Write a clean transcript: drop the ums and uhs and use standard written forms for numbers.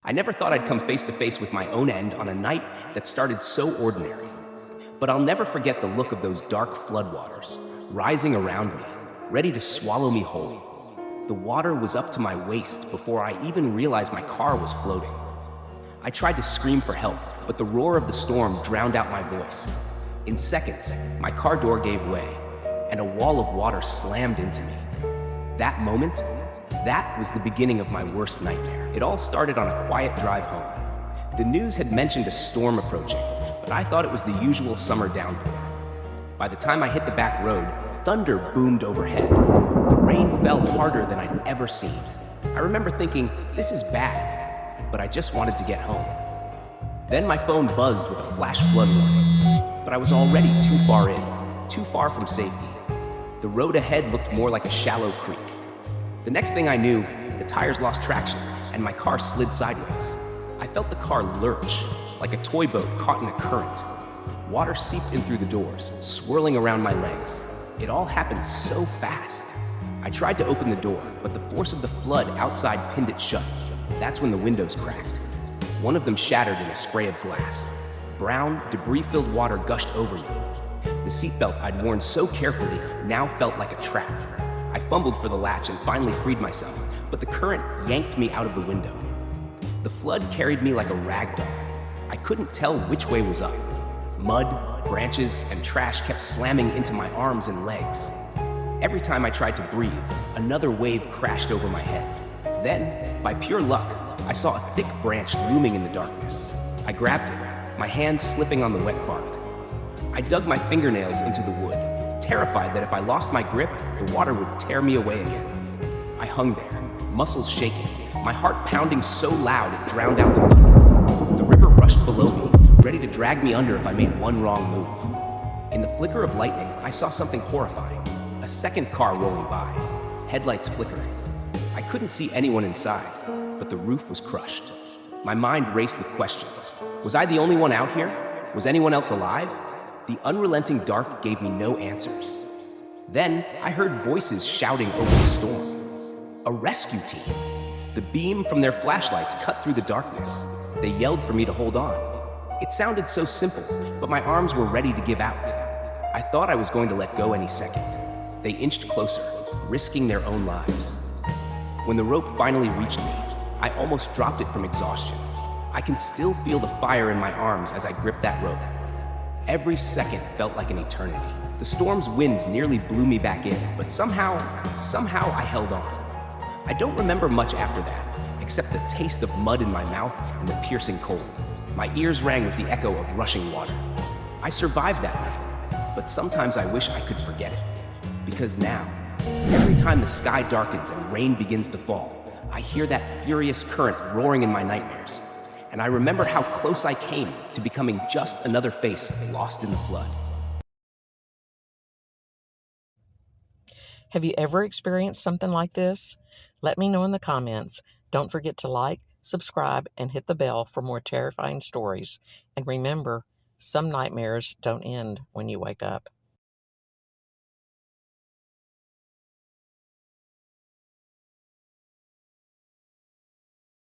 I never thought I'd come face to face with my own end on a night that started so ordinary. But I'll never forget the look of those dark floodwaters rising around me, ready to swallow me whole. The water was up to my waist before I even realized my car was floating. I tried to scream for help, but the roar of the storm drowned out my voice. In seconds, my car door gave way, and a wall of water slammed into me. That moment, that was the beginning of my worst nightmare. It all started on a quiet drive home. The news had mentioned a storm approaching, but I thought it was the usual summer downpour. By the time I hit the back road, thunder boomed overhead. The rain fell harder than I'd ever seen. I remember thinking, this is bad, but I just wanted to get home. Then my phone buzzed with a flash flood warning, but I was already too far in, too far from safety. The road ahead looked more like a shallow creek. The next thing I knew, the tires lost traction and my car slid sideways. I felt the car lurch, like a toy boat caught in a current. Water seeped in through the doors, swirling around my legs. It all happened so fast. I tried to open the door, but the force of the flood outside pinned it shut. That's when the windows cracked. One of them shattered in a spray of glass. Brown, debris-filled water gushed over me. The seatbelt I'd worn so carefully now felt like a trap. I fumbled for the latch and finally freed myself, but the current yanked me out of the window. The flood carried me like a rag doll. I couldn't tell which way was up. Mud, branches, and trash kept slamming into my arms and legs. Every time I tried to breathe, another wave crashed over my head. Then, by pure luck, I saw a thick branch looming in the darkness. I grabbed it, my hands slipping on the wet bark. I dug my fingernails into the wood, terrified that if I lost my grip, the water would tear me away again. I hung there, muscles shaking, my heart pounding so loud it drowned out the thunder. The river rushed below me, ready to drag me under if I made one wrong move. In the flicker of lightning, I saw something horrifying. A second car rolling by, headlights flickering. I couldn't see anyone inside, but the roof was crushed. My mind raced with questions. Was I the only one out here? Was anyone else alive? The unrelenting dark gave me no answers. Then I heard voices shouting over the storm. A rescue team. The beam from their flashlights cut through the darkness. They yelled for me to hold on. It sounded so simple, but my arms were ready to give out. I thought I was going to let go any second. They inched closer, risking their own lives. When the rope finally reached me, I almost dropped it from exhaustion. I can still feel the fire in my arms as I gripped that rope. Every second felt like an eternity. The storm's wind nearly blew me back in, but somehow I held on. I don't remember much after that, except the taste of mud in my mouth and the piercing cold. My ears rang with the echo of rushing water. I survived that night, but sometimes I wish I could forget it. Because now, every time the sky darkens and rain begins to fall, I hear that furious current roaring in my nightmares. And I remember how close I came to becoming just another face lost in the flood. Have you ever experienced something like this? Let me know in the comments. Don't forget to like, subscribe, and hit the bell for more terrifying stories. And remember, some nightmares don't end when you wake up.